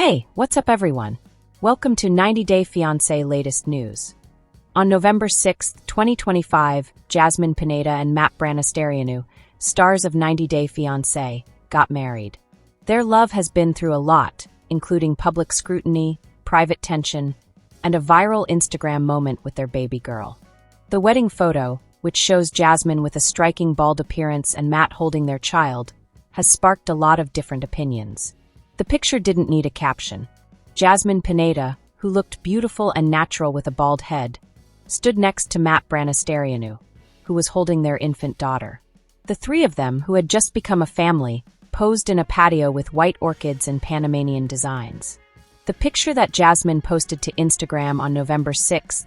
Hey, what's up everyone? Welcome to 90 Day Fiancé latest news. On November 6, 2025, Jasmine Pineda and Branistareanu, stars of 90 Day Fiancé, got married. Their love has been through a lot, including public scrutiny, private tension, and a viral Instagram moment with their baby girl. The wedding photo, which shows Jasmine with a striking bald appearance and Matt holding their child, has sparked a lot of different opinions. The picture didn't need a caption. Jasmine Pineda, who looked beautiful and natural with a bald head, stood next to Branistareanu, who was holding their infant daughter. The three of them, who had just become a family, posed in a patio with white orchids and Panamanian designs. The picture that Jasmine posted to Instagram on November 6,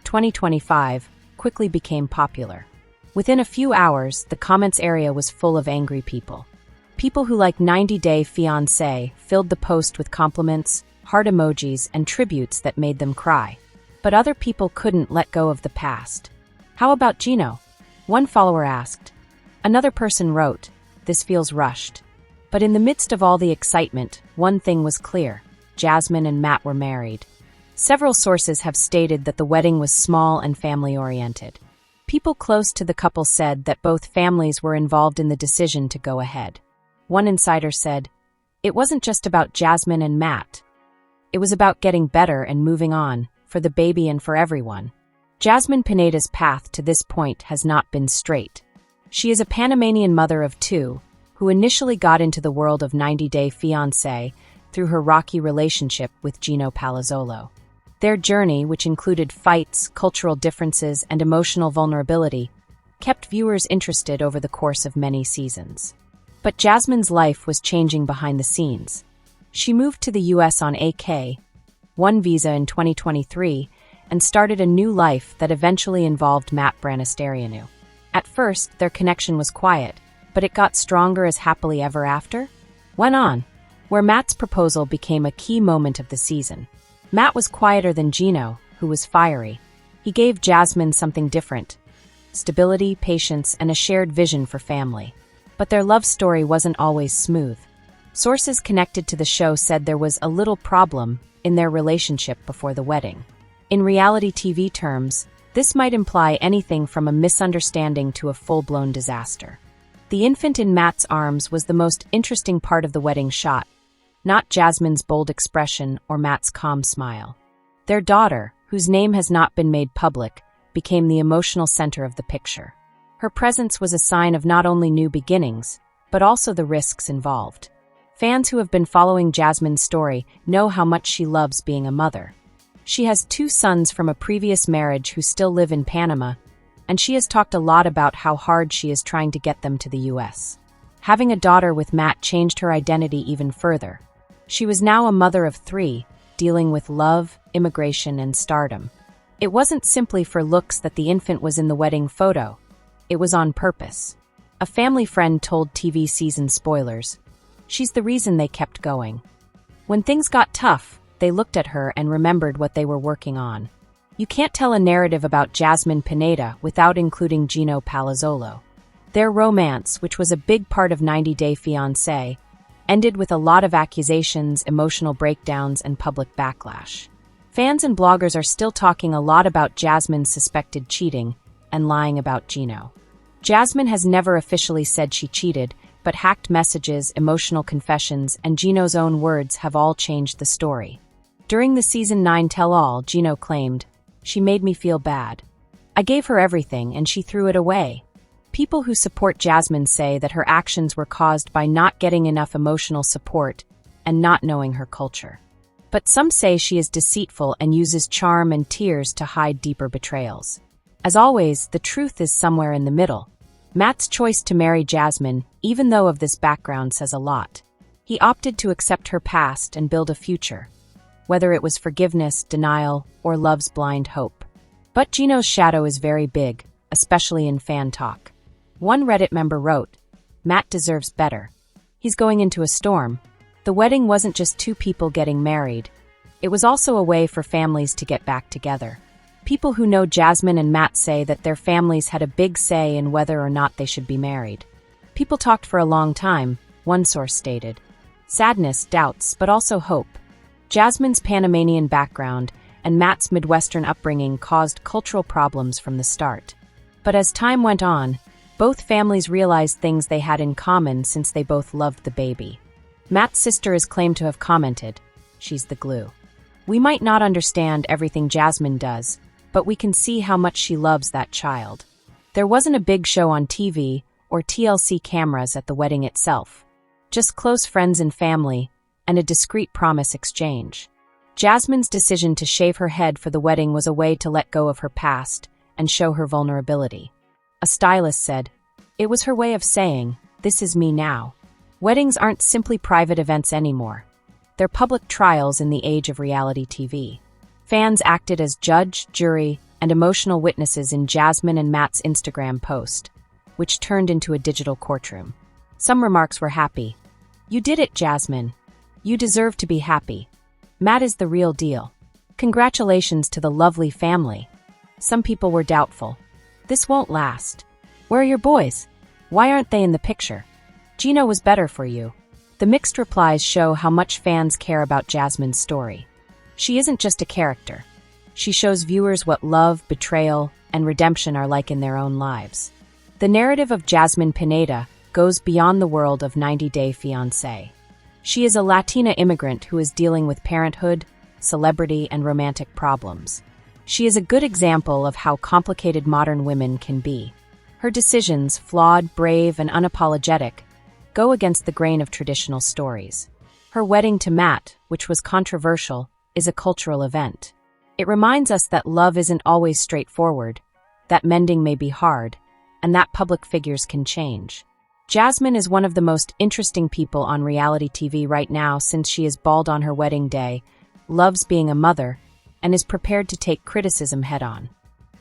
2025, quickly became popular. Within a few hours, the comments area was full of angry people. People who like 90 Day Fiancé filled the post with compliments, heart emojis, and tributes that made them cry. But other people couldn't let go of the past. How about Gino? One follower asked. Another person wrote, "This feels rushed." But in the midst of all the excitement, one thing was clear. Jasmine and Matt were married. Several sources have stated that the wedding was small and family-oriented. People close to the couple said that both families were involved in the decision to go ahead. One insider said, "It wasn't just about Jasmine and Matt. It was about getting better and moving on, for the baby and for everyone." Jasmine Pineda's path to this point has not been straight. She is a Panamanian mother of two, who initially got into the world of 90 Day Fiancé through her rocky relationship with Gino Palazzolo. Their journey, which included fights, cultural differences, and emotional vulnerability, kept viewers interested over the course of many seasons. But Jasmine's life was changing behind the scenes. She moved to the US on a K-1 visa in 2023 and started a new life that eventually involved Branistareanu. At first, their connection was quiet, but it got stronger as happily ever after went on, where Matt's proposal became a key moment of the season. Matt was quieter than Gino, who was fiery. He gave Jasmine something different: stability, patience, and a shared vision for family. But their love story wasn't always smooth. Sources connected to the show said there was a little problem in their relationship before the wedding. In reality TV terms, this might imply anything from a misunderstanding to a full-blown disaster. The infant in Matt's arms was the most interesting part of the wedding shot, not Jasmine's bold expression or Matt's calm smile. Their daughter, whose name has not been made public, became the emotional center of the picture. Her presence was a sign of not only new beginnings, but also the risks involved. Fans who have been following Jasmine's story know how much she loves being a mother. She has two sons from a previous marriage who still live in Panama, and she has talked a lot about how hard she is trying to get them to the US. Having a daughter with Matt changed her identity even further. She was now a mother of three, dealing with love, immigration, and stardom. It wasn't simply for looks that the infant was in the wedding photo. It was on purpose. A family friend told TV season spoilers, "She's the reason they kept going." When things got tough, they looked at her and remembered what they were working on. You can't tell a narrative about Jasmine Pineda without including Gino Palazzolo. Their romance, which was a big part of 90 Day Fiancé, ended with a lot of accusations, emotional breakdowns, and public backlash. Fans and bloggers are still talking a lot about Jasmine's suspected cheating and lying about Gino. Jasmine has never officially said she cheated, but hacked messages, emotional confessions, and Gino's own words have all changed the story. During the Season 9 tell-all, Gino claimed, "She made me feel bad. I gave her everything and she threw it away." People who support Jasmine say that her actions were caused by not getting enough emotional support and not knowing her culture. But some say she is deceitful and uses charm and tears to hide deeper betrayals. As always, the truth is somewhere in the middle. Matt's choice to marry Jasmine, even though of this background, says a lot. He opted to accept her past and build a future, whether it was forgiveness, denial, or love's blind hope. But Gino's shadow is very big, especially in fan talk. One Reddit member wrote, "Matt deserves better. He's going into a storm." The wedding wasn't just two people getting married. It was also a way for families to get back together. People who know Jasmine and Matt say that their families had a big say in whether or not they should be married. People talked for a long time, one source stated. Sadness, doubts, but also hope. Jasmine's Panamanian background and Matt's Midwestern upbringing caused cultural problems from the start. But as time went on, both families realized things they had in common since they both loved the baby. Matt's sister is claimed to have commented, "She's the glue. We might not understand everything Jasmine does, but we can see how much she loves that child." There wasn't a big show on TV or TLC cameras at the wedding itself, just close friends and family and a discreet promise exchange. Jasmine's decision to shave her head for the wedding was a way to let go of her past and show her vulnerability. A stylist said, "It was her way of saying, 'This is me now.'" Weddings aren't simply private events anymore. They're public trials in the age of reality TV. Fans acted as judge, jury, and emotional witnesses in Jasmine and Matt's Instagram post, which turned into a digital courtroom. Some remarks were happy. "You did it, Jasmine. You deserve to be happy. Matt is the real deal. Congratulations to the lovely family." Some people were doubtful. "This won't last. Where are your boys? Why aren't they in the picture? Gino was better for you." The mixed replies show how much fans care about Jasmine's story. She isn't just a character. She shows viewers what love, betrayal, and redemption are like in their own lives. The narrative of Jasmine Pineda goes beyond the world of 90 Day Fiancé. She is a Latina immigrant who is dealing with parenthood, celebrity, and romantic problems. She is a good example of how complicated modern women can be. Her decisions, flawed, brave, and unapologetic, go against the grain of traditional stories. Her wedding to Matt, which was controversial, is a cultural event. It reminds us that love isn't always straightforward, that mending may be hard, and that public figures can change. Jasmine is one of the most interesting people on reality TV right now since she is bald on her wedding day, loves being a mother, and is prepared to take criticism head-on.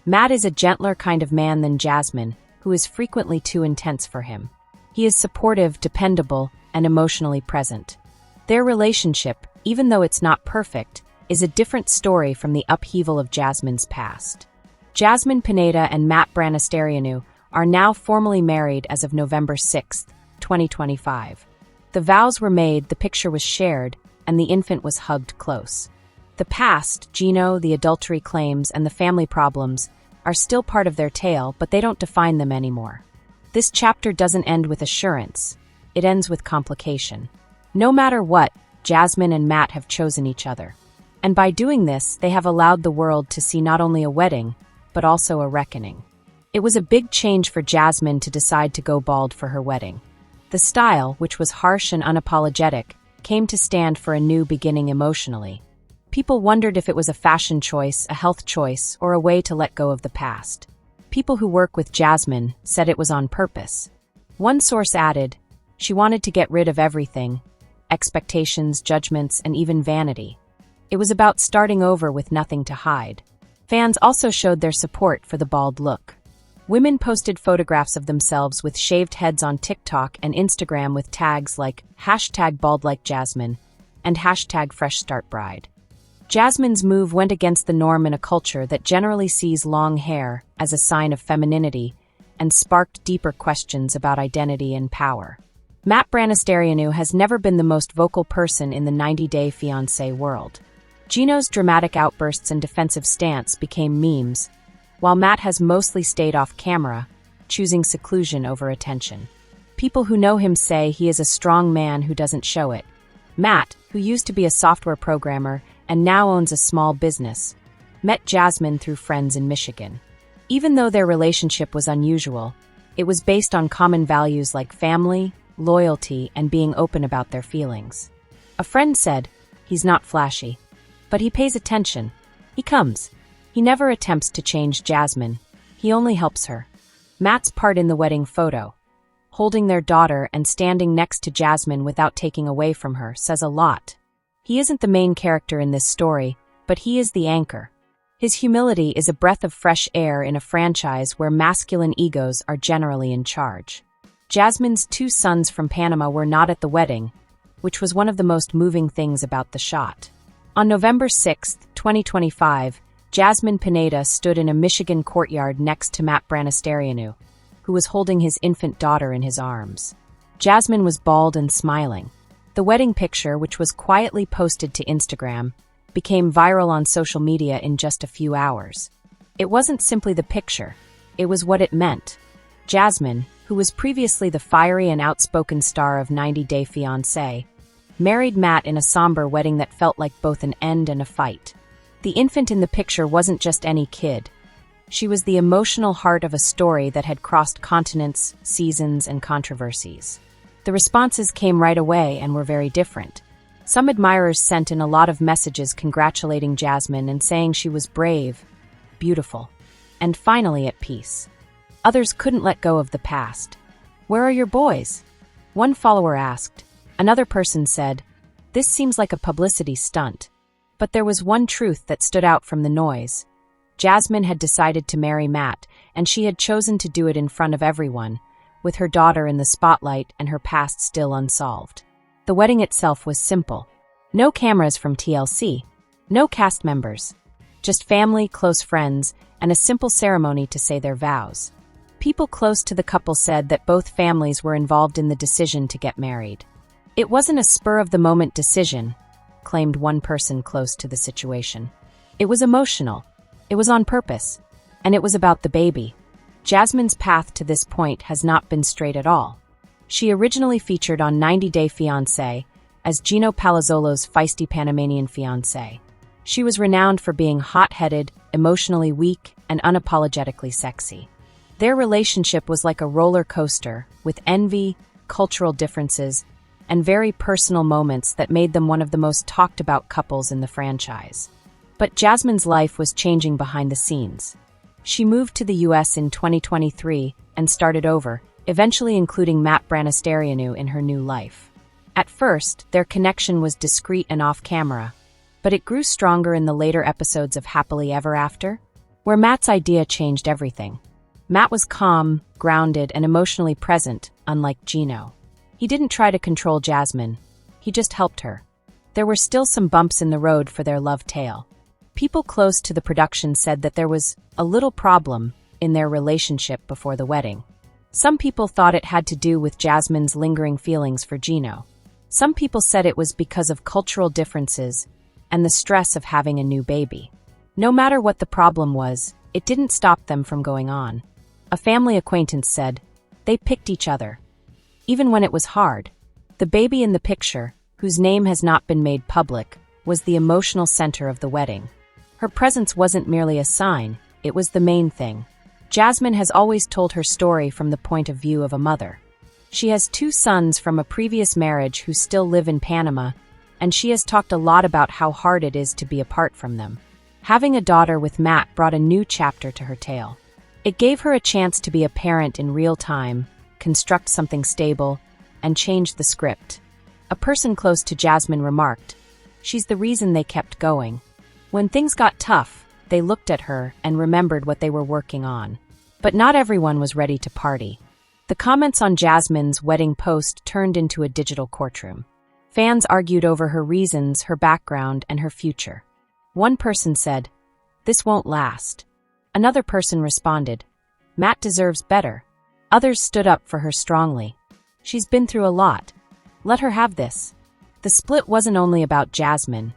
Matt is a gentler kind of man than Jasmine, who is frequently too intense for him. He is supportive, dependable, and emotionally present. Their relationship, even though it's not perfect, is a different story from the upheaval of Jasmine's past. Jasmine Pineda and Matt Branistareanu are now formally married as of November 6, 2025. The vows were made, the picture was shared, and the infant was hugged close. The past, Gino, the adultery claims, and the family problems are still part of their tale, but they don't define them anymore. This chapter doesn't end with assurance. It ends with complication. No matter what, Jasmine and Matt have chosen each other. And by doing this, they have allowed the world to see not only a wedding, but also a reckoning. It was a big change for Jasmine to decide to go bald for her wedding. The style, which was harsh and unapologetic, came to stand for a new beginning emotionally. People wondered if it was a fashion choice, a health choice, or a way to let go of the past. People who work with Jasmine said it was on purpose. One source added, she wanted to get rid of everything, expectations, judgments, and even vanity. It was about starting over with nothing to hide. Fans also showed their support for the bald look. Women posted photographs of themselves with shaved heads on TikTok and Instagram with tags like #BaldLikeJasmine and #FreshStartBride. Jasmine's move went against the norm in a culture that generally sees long hair as a sign of femininity and sparked deeper questions about identity and power. Matt Branistareanu has never been the most vocal person in the 90 Day Fiancé world. Gino's dramatic outbursts and defensive stance became memes, while Matt has mostly stayed off camera, choosing seclusion over attention. People who know him say he is a strong man who doesn't show it. Matt, who used to be a software programmer and now owns a small business, met Jasmine through friends in Michigan. Even though their relationship was unusual, it was based on common values like family, loyalty, and being open about their feelings. A friend said, "He's not flashy, but he pays attention. He comes." He never attempts to change Jasmine. He only helps her. Matt's part in the wedding photo, holding their daughter and standing next to Jasmine without taking away from her, says a lot. He isn't the main character in this story, but he is the anchor. His humility is a breath of fresh air in a franchise where masculine egos are generally in charge. Jasmine's 2 sons from Panama were not at the wedding, which was one of the most moving things about the shot. On November 6, 2025, Jasmine Pineda stood in a Michigan courtyard next to Matt Branistareanu, who was holding his infant daughter in his arms. Jasmine was bald and smiling. The wedding picture, which was quietly posted to Instagram, became viral on social media in just a few hours. It wasn't simply the picture, it was what it meant. Jasmine, who was previously the fiery and outspoken star of 90 Day Fiancé, married Matt in a somber wedding that felt like both an end and a fight. The infant in the picture wasn't just any kid. She was the emotional heart of a story that had crossed continents, seasons, and controversies. The responses came right away and were very different. Some admirers sent in a lot of messages congratulating Jasmine and saying she was brave, beautiful, and finally at peace. Others couldn't let go of the past. "Where are your boys?" One follower asked. Another person said, "This seems like a publicity stunt." But there was one truth that stood out from the noise. Jasmine had decided to marry Matt, and she had chosen to do it in front of everyone, with her daughter in the spotlight and her past still unsolved. The wedding itself was simple. No cameras from TLC, no cast members, just family, close friends, and a simple ceremony to say their vows. People close to the couple said that both families were involved in the decision to get married. "It wasn't a spur-of-the-moment decision," claimed one person close to the situation. "It was emotional. It was on purpose. And it was about the baby." Jasmine's path to this point has not been straight at all. She originally featured on 90 Day Fiancé as Gino Palazzolo's feisty Panamanian fiancé. She was renowned for being hot-headed, emotionally weak, and unapologetically sexy. Their relationship was like a roller coaster, with envy, cultural differences, and very personal moments that made them one of the most talked-about couples in the franchise. But Jasmine's life was changing behind the scenes. She moved to the US in 2023 and started over, eventually including Matt Branistareanu in her new life. At first, their connection was discreet and off-camera, but it grew stronger in the later episodes of Happily Ever After, where Matt's idea changed everything. Matt was calm, grounded, and emotionally present, unlike Gino. He didn't try to control Jasmine, he just helped her. There were still some bumps in the road for their love tale. People close to the production said that there was a little problem in their relationship before the wedding. Some people thought it had to do with Jasmine's lingering feelings for Gino. Some people said it was because of cultural differences and the stress of having a new baby. No matter what the problem was, it didn't stop them from going on. A family acquaintance said, "They picked each other." Even when it was hard, the baby in the picture, whose name has not been made public, was the emotional center of the wedding. Her presence wasn't merely a sign, it was the main thing. Jasmine has always told her story from the point of view of a mother. She has 2 sons from a previous marriage who still live in Panama, and she has talked a lot about how hard it is to be apart from them. Having a daughter with Matt brought a new chapter to her tale. It gave her a chance to be a parent in real time, construct something stable, and change the script. A person close to Jasmine remarked, "She's the reason they kept going. When things got tough, they looked at her and remembered what they were working on." But not everyone was ready to party. The comments on Jasmine's wedding post turned into a digital courtroom. Fans argued over her reasons, her background, and her future. One person said, "This won't last." Another person responded, "Matt deserves better." Others stood up for her strongly. "She's been through a lot. Let her have this." The split wasn't only about Jasmine.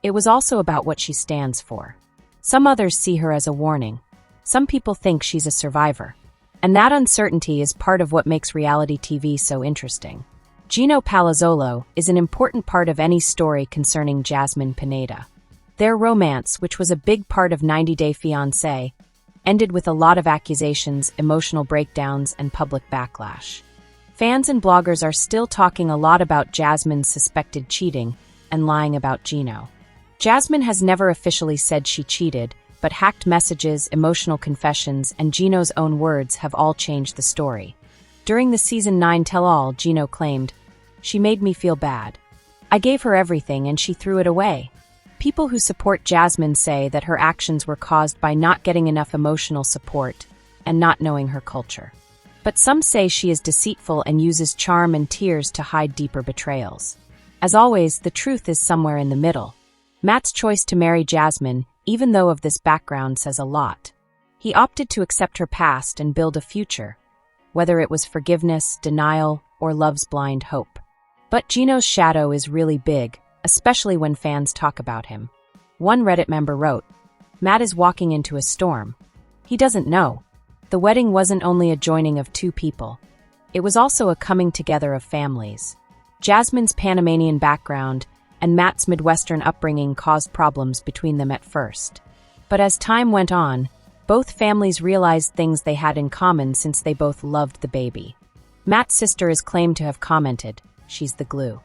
It was also about what she stands for. Some others see her as a warning. Some people think she's a survivor. And that uncertainty is part of what makes reality TV so interesting. Gino Palazzolo is an important part of any story concerning Jasmine Pineda. Their romance, which was a big part of 90 Day Fiancé, ended with a lot of accusations, emotional breakdowns, and public backlash. Fans and bloggers are still talking a lot about Jasmine's suspected cheating and lying about Gino. Jasmine has never officially said she cheated, but hacked messages, emotional confessions, and Gino's own words have all changed the story. During the Season 9 tell-all, Gino claimed, "She made me feel bad. I gave her everything and she threw it away." People who support Jasmine say that her actions were caused by not getting enough emotional support and not knowing her culture. But some say she is deceitful and uses charm and tears to hide deeper betrayals. As always, the truth is somewhere in the middle. Matt's choice to marry Jasmine, even though of this background, says a lot. He opted to accept her past and build a future, whether it was forgiveness, denial, or love's blind hope. But Gino's shadow is really big, especially when fans talk about him. One Reddit member wrote, "Matt is walking into a storm. He doesn't know. The wedding wasn't only a joining of two people. It was also a coming together of families." Jasmine's Panamanian background and Matt's Midwestern upbringing caused problems between them at first. But as time went on, both families realized things they had in common since they both loved the baby. Matt's sister is claimed to have commented, "She's the glue.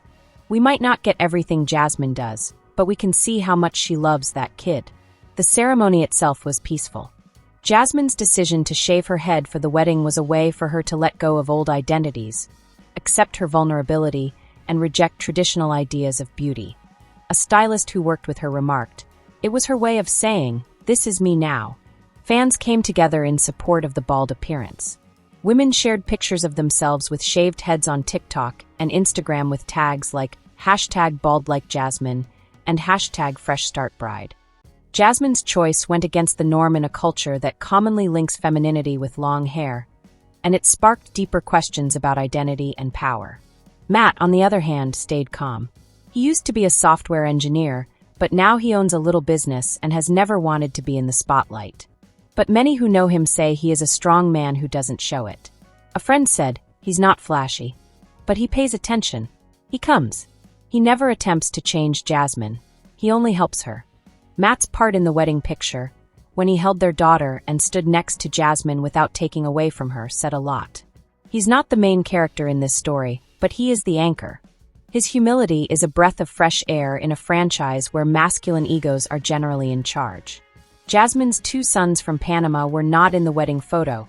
We might not get everything Jasmine does, but we can see how much she loves that kid." The ceremony itself was peaceful. Jasmine's decision to shave her head for the wedding was a way for her to let go of old identities, accept her vulnerability, and reject traditional ideas of beauty. A stylist who worked with her remarked, "It was her way of saying, 'This is me now.'" Fans came together in support of the bald appearance. Women shared pictures of themselves with shaved heads on TikTok and Instagram with tags like #BaldLikeJasmine and #FreshStartBride. Jasmine's choice went against the norm in a culture that commonly links femininity with long hair, and it sparked deeper questions about identity and power. Matt, on the other hand, stayed calm. He used to be a software engineer, but now he owns a little business and has never wanted to be in the spotlight. But many who know him say he is a strong man who doesn't show it. A friend said, "He's not flashy, but he pays attention. He comes." He never attempts to change Jasmine. He only helps her. Matt's part in the wedding picture, when he held their daughter and stood next to Jasmine without taking away from her, said a lot. He's not the main character in this story, but he is the anchor. His humility is a breath of fresh air in a franchise where masculine egos are generally in charge. Jasmine's two sons from Panama were not in the wedding photo,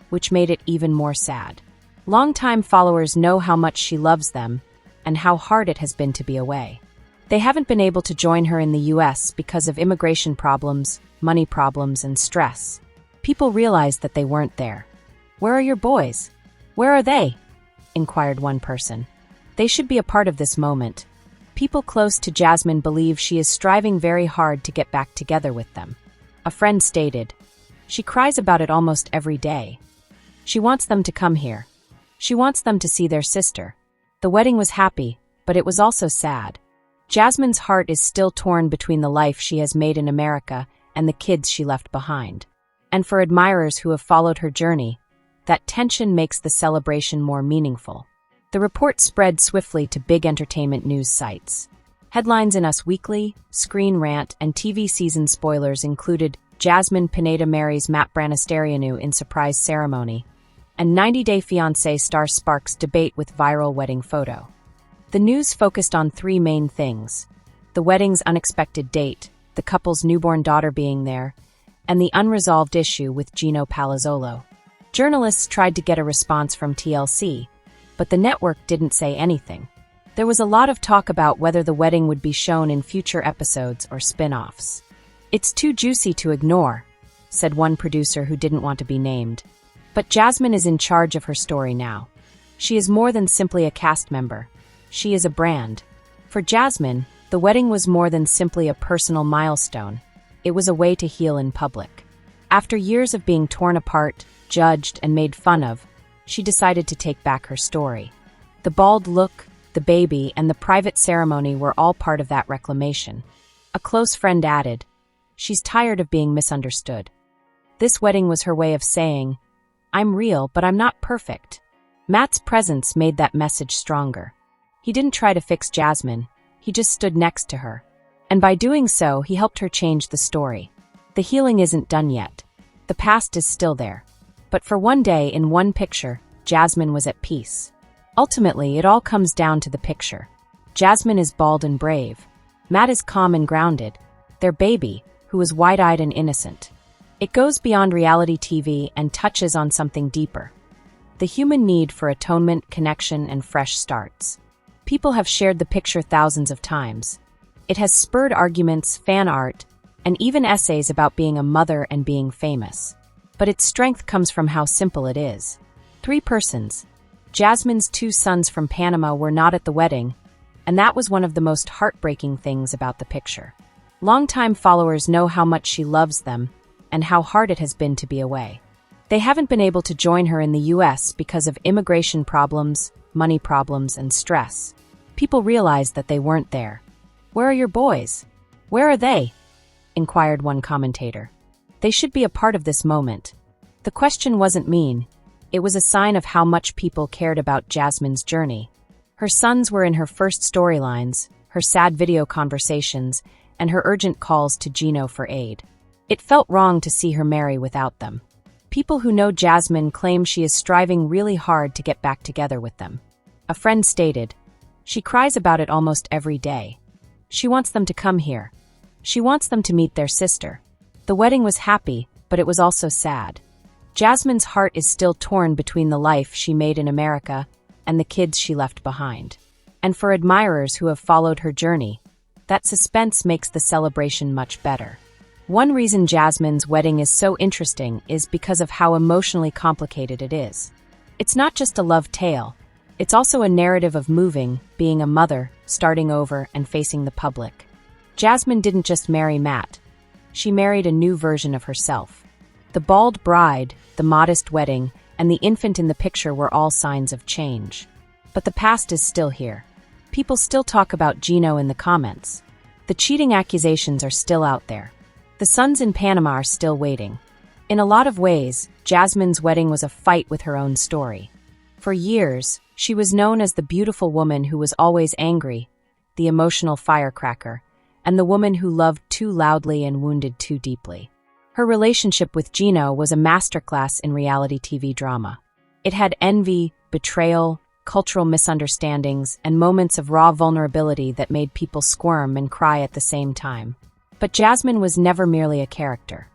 which made it even more sad. Longtime followers know how much she loves them and how hard it has been to be away. They haven't been able to join her in the US because of immigration problems, money problems, and stress. People realized that they weren't there. "Where are your boys? Where are they?" inquired one person. "They should be a part of this moment." People close to Jasmine believe she is striving very hard to get back together with them. A friend stated, "She cries about it almost every day. She wants them to come here. She wants them to see their sister." The wedding was happy, but it was also sad. Jasmine's heart is still torn between the life she has made in America and the kids she left behind. And for admirers who have followed her journey, that tension makes the celebration more meaningful. The report spread swiftly to big entertainment news sites. Headlines in Us Weekly, Screen Rant, and TV season spoilers included Jasmine Pineda marries Matt Branistareanu in surprise ceremony, and 90 Day Fiancé star sparks debate with viral wedding photo. The news focused on three main things: the wedding's unexpected date, the couple's newborn daughter being there, and the unresolved issue with Gino Palazzolo. Journalists tried to get a response from TLC, but the network didn't say anything. There was a lot of talk about whether the wedding would be shown in future episodes or spin-offs. "It's too juicy to ignore," said one producer who didn't want to be named. But Jasmine is in charge of her story now. She is more than simply a cast member. She is a brand. For Jasmine, the wedding was more than simply a personal milestone. It was a way to heal in public. After years of being torn apart, judged, and made fun of, she decided to take back her story. The bald look, the baby, and the private ceremony were all part of that reclamation. A close friend added, "She's tired of being misunderstood." This wedding was her way of saying, "I'm real, but I'm not perfect." Matt's presence made that message stronger. He didn't try to fix Jasmine, he just stood next to her. And by doing so, he helped her change the story. The healing isn't done yet. The past is still there. But for one day, in one picture, Jasmine was at peace. Ultimately, it all comes down to the picture. Jasmine is bald and brave. Matt is calm and grounded. Their baby, who is wide-eyed and innocent. It goes beyond reality TV and touches on something deeper. The human need for atonement, connection, and fresh starts. People have shared the picture thousands of times. It has spurred arguments, fan art, and even essays about being a mother and being famous. But its strength comes from how simple it is. 3 persons. Jasmine's 2 sons from Panama were not at the wedding, and that was one of the most heartbreaking things about the picture. Longtime followers know how much she loves them and how hard it has been to be away. They haven't been able to join her in the US because of immigration problems, money problems, and stress. People realized that they weren't there. "Where are your boys? Where are they?" inquired one commentator. "They should be a part of this moment." The question wasn't mean. It was a sign of how much people cared about Jasmine's journey. Her sons were in her first storylines, her sad video conversations, and her urgent calls to Gino for aid. It felt wrong to see her marry without them. People who know Jasmine claim she is striving really hard to get back together with them. A friend stated, "She cries about it almost every day. She wants them to come here. She wants them to meet their sister." The wedding was happy, but it was also sad. Jasmine's heart is still torn between the life she made in America and the kids she left behind. And for admirers who have followed her journey, that suspense makes the celebration much better. One reason Jasmine's wedding is so interesting is because of how emotionally complicated it is. It's not just a love tale. It's also a narrative of moving, being a mother, starting over, and facing the public. Jasmine didn't just marry Matt. She married a new version of herself. The bald bride, the modest wedding, and the infant in the picture were all signs of change. But the past is still here. People still talk about Gino in the comments. The cheating accusations are still out there. The sons in Panama are still waiting. In a lot of ways, Jasmine's wedding was a fight with her own story. For years, she was known as the beautiful woman who was always angry, the emotional firecracker, and the woman who loved too loudly and wounded too deeply. Her relationship with Gino was a masterclass in reality TV drama. It had envy, betrayal, cultural misunderstandings, and moments of raw vulnerability that made people squirm and cry at the same time. But Jasmine was never merely a character.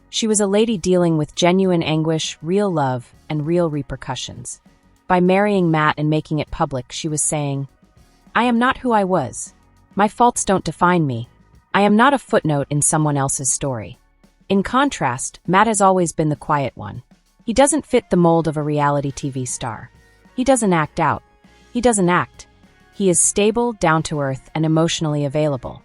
She was a lady dealing with genuine anguish, real love, and real repercussions. By marrying Matt and making it public, she was saying, "I am not who I was. My faults don't define me. I am not a footnote in someone else's story." In contrast, Matt has always been the quiet one. He doesn't fit the mold of a reality TV star. He doesn't act out. He doesn't act. He is stable, down-to-earth, and emotionally available.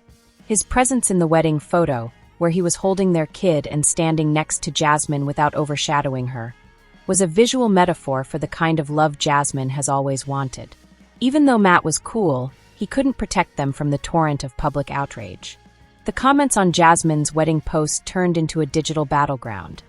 His presence in the wedding photo, where he was holding their kid and standing next to Jasmine without overshadowing her, was a visual metaphor for the kind of love Jasmine has always wanted. Even though Matt was cool, he couldn't protect them from the torrent of public outrage. The comments on Jasmine's wedding post turned into a digital battleground.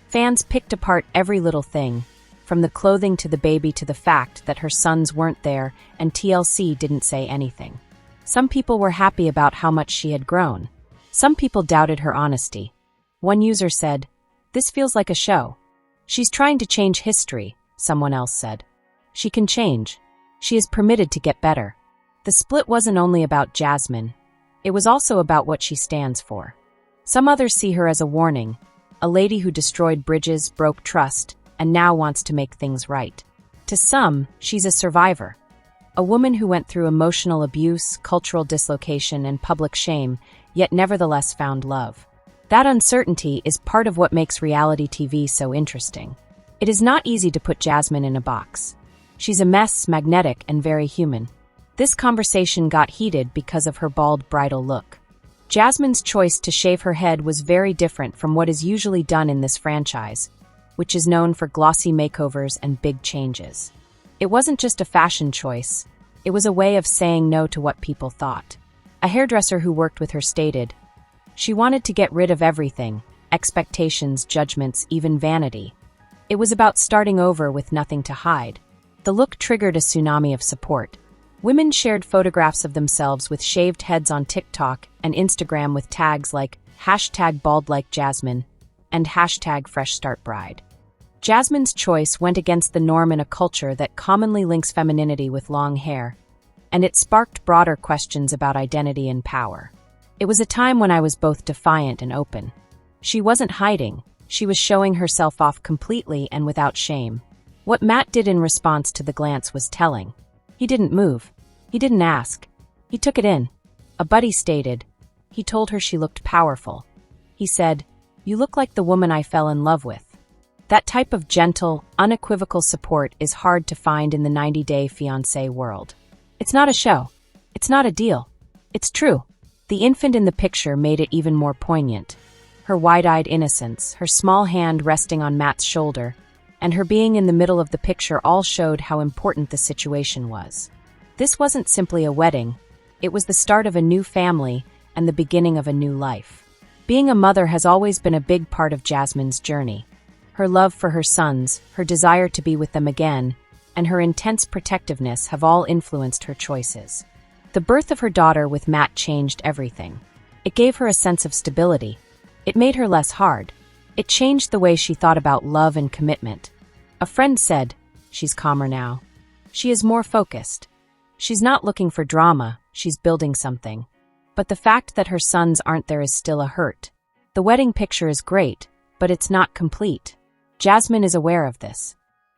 Fans picked apart every little thing, from the clothing to the baby to the fact that her sons weren't there and TLC didn't say anything. Some people were happy about how much she had grown. Some people doubted her honesty. One user said, "This feels like a show." "She's trying to change history," someone else said. "She can change. She is permitted to get better." The split wasn't only about Jasmine. It was also about what she stands for. Some others see her as a warning, a lady who destroyed bridges, broke trust, and now wants to make things right. To some, she's a survivor, a woman who went through emotional abuse, cultural dislocation, and public shame, yet nevertheless found love. That uncertainty is part of what makes reality TV so interesting. It is not easy to put Jasmine in a box. She's a mess, magnetic, and very human. This conversation got heated because of her bald bridal look. Jasmine's choice to shave her head was very different from what is usually done in this franchise, which is known for glossy makeovers and big changes. It wasn't just a fashion choice, it was a way of saying no to what people thought. A hairdresser who worked with her stated, "She wanted to get rid of everything, expectations, judgments, even vanity. It was about starting over with nothing to hide." The look triggered a tsunami of support. Women shared photographs of themselves with shaved heads on TikTok and Instagram with tags like #BaldLikeJasmine and #FreshStartBride. Jasmine's choice went against the norm in a culture that commonly links femininity with long hair, and it sparked broader questions about identity and power. It was a time when I was both defiant and open. She wasn't hiding, she was showing herself off completely and without shame. What Matt did in response to the glance was telling. He didn't move. He didn't ask. He took it in. A buddy stated, "He told her she looked powerful. He said, 'You look like the woman I fell in love with.'" That type of gentle, unequivocal support is hard to find in the 90-Day Fiancé world. It's not a show. It's not a deal. It's true. The infant in the picture made it even more poignant. Her wide-eyed innocence, her small hand resting on Matt's shoulder, and her being in the middle of the picture all showed how important the situation was. This wasn't simply a wedding. It was the start of a new family and the beginning of a new life. Being a mother has always been a big part of Jasmine's journey. Her love for her sons, her desire to be with them again, and her intense protectiveness have all influenced her choices. The birth of her daughter with Matt changed everything. It gave her a sense of stability. It made her less hard. It changed the way she thought about love and commitment. A friend said, "She's calmer now. She is more focused. She's not looking for drama, she's building something." But the fact that her sons aren't there is still a hurt. The wedding picture is great, but it's not complete. Jasmine is aware of this.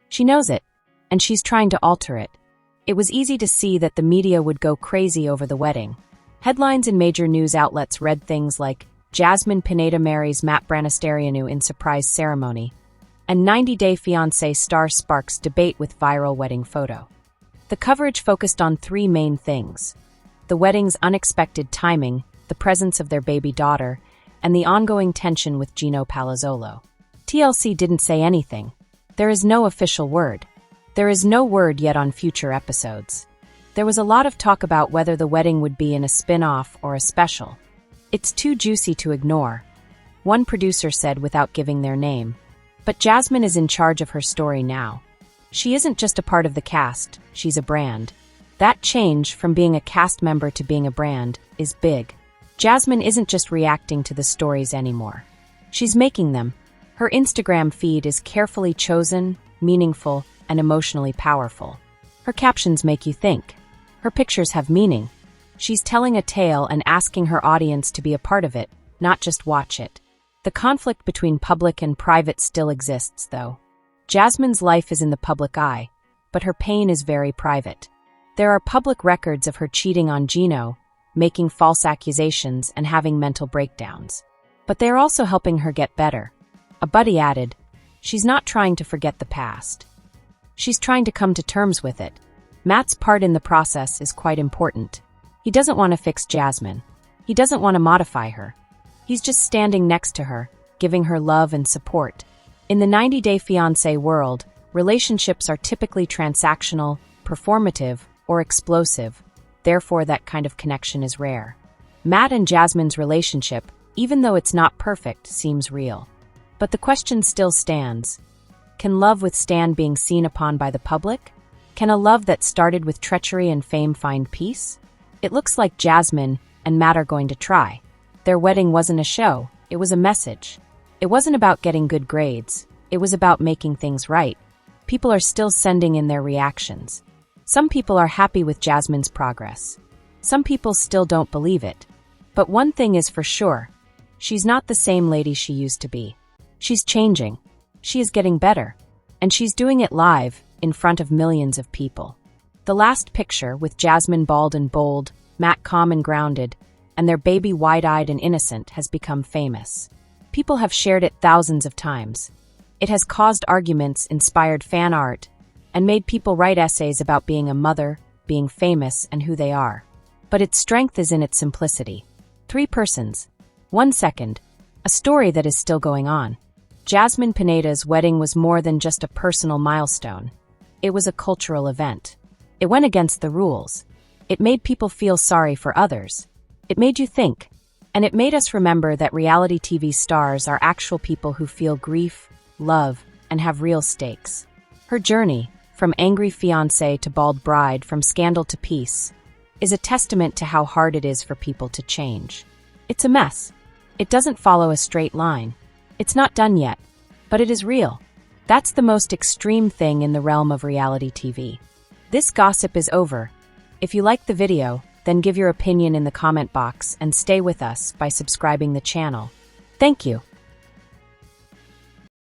She knows it, and she's trying to alter it. It was easy to see that the media would go crazy over the wedding. Headlines in major news outlets read things like, "Jasmine Pineda marries Matt Branistareanu in surprise ceremony," and 90 Day Fiancé star sparks debate with viral wedding photo. The coverage focused on three main things: the wedding's unexpected timing, the presence of their baby daughter, and the ongoing tension with Gino Palazzolo. TLC didn't say anything. There is no official word. There is no word yet on future episodes. There was a lot of talk about whether the wedding would be in a spin-off or a special. It's too juicy to ignore, one producer said without giving their name. But Jasmine is in charge of her story now. She isn't just a part of the cast, she's a brand. That change from being a cast member to being a brand is big. Jasmine isn't just reacting to the stories anymore. She's making them. Her Instagram feed is carefully chosen, meaningful, and emotionally powerful. Her captions make you think. Her pictures have meaning. She's telling a tale and asking her audience to be a part of it, not just watch it. The conflict between public and private still exists, though. Jasmine's life is in the public eye, but her pain is very private. There are public records of her cheating on Gino, making false accusations, and having mental breakdowns. But they are also helping her get better. A buddy added, "She's not trying to forget the past. She's trying to come to terms with it." Matt's part in the process is quite important. He doesn't want to fix Jasmine. He doesn't want to modify her. He's just standing next to her, giving her love and support. In the 90 Day Fiancé world, relationships are typically transactional, performative, or explosive. Therefore, that kind of connection is rare. Matt and Jasmine's relationship, even though it's not perfect, seems real. But the question still stands. Can love withstand being seen upon by the public? Can a love that started with treachery and fame find peace? It looks like Jasmine and Matt are going to try. Their wedding wasn't a show, it was a message. It wasn't about getting good grades, it was about making things right. People are still sending in their reactions. Some people are happy with Jasmine's progress. Some people still don't believe it. But one thing is for sure, she's not the same lady she used to be. She's changing. She is getting better. And she's doing it live, in front of millions of people. The last picture, with Jasmine bald and bold, Matt calm and grounded, and their baby wide-eyed and innocent, has become famous. People have shared it thousands of times. It has caused arguments, inspired fan art, and made people write essays about being a mother, being famous, and who they are. But its strength is in its simplicity. 3 persons, 1 second, a story that is still going on. Jasmine Pineda's wedding was more than just a personal milestone. It was a cultural event. It went against the rules. It made people feel sorry for others. It made you think. And it made us remember that reality TV stars are actual people who feel grief, love, and have real stakes. Her journey, from angry fiancé to bald bride, from scandal to peace, is a testament to how hard it is for people to change. It's a mess. It doesn't follow a straight line. It's not done yet, but it is real. That's the most extreme thing in the realm of reality TV. This gossip is over. If you liked the video, then give your opinion in the comment box and stay with us by subscribing the channel. Thank you.